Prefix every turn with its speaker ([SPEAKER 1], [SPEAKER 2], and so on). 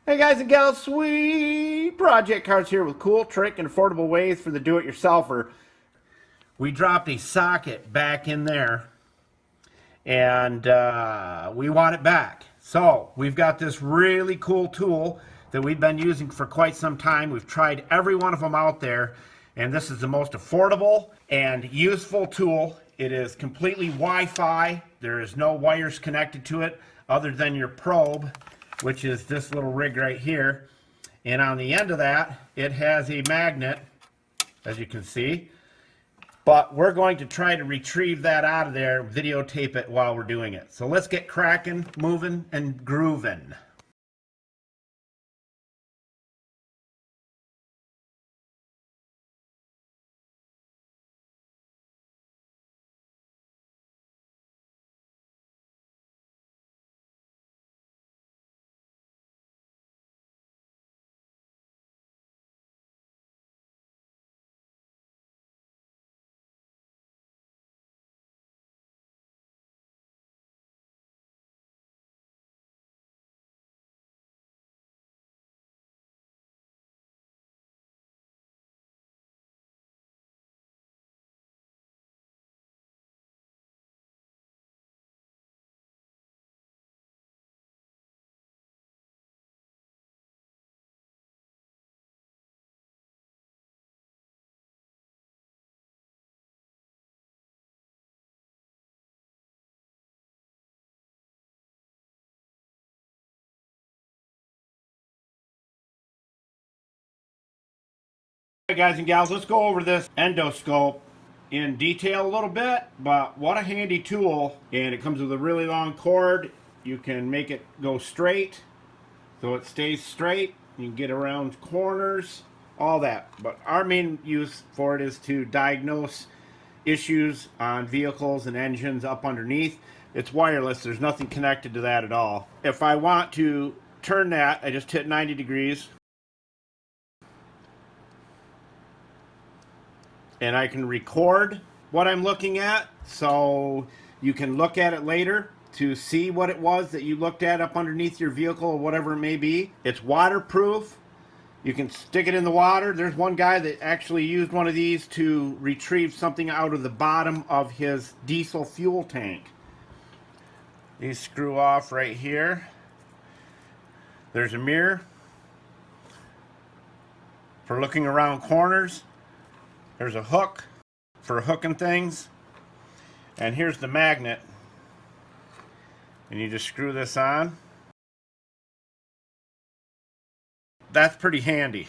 [SPEAKER 1] Hey guys and gals, sweet project cards here with cool, trick, and affordable ways for the do-it-yourselfer. We dropped a socket back in there and we want it back. So we've got this really cool tool that we've been using for quite some time. We've tried every one of them out there, and this is the most affordable and useful tool. It is completely Wi-Fi. There is no wires connected to it other than your probe, which is this little rig right here. And on the end of that, it has a magnet, as you can see. But we're going to try to retrieve that out of there, videotape it while we're doing it. So let's get cracking, moving, and grooving. All right, guys and gals, let's go over this endoscope in detail a little bit, but what a handy tool. And it comes with a really long cord. You can make it go straight so it stays straight. You can get around corners, all that. But our main use for it is to diagnose issues on vehicles and engines up underneath. It's wireless, there's nothing connected to that at all. If I want to turn that, I just hit 90 degrees. And I can record what I'm looking at, so you can look at it later to see what it was that you looked at up underneath your vehicle or whatever it may be. It's waterproof. You can stick it in the water. There's one guy that actually used one of these to retrieve something out of the bottom of his diesel fuel tank. These screw off right here. There's a mirror for looking around corners. There's a hook for hooking things. And here's the magnet. And you just screw this on. That's pretty handy.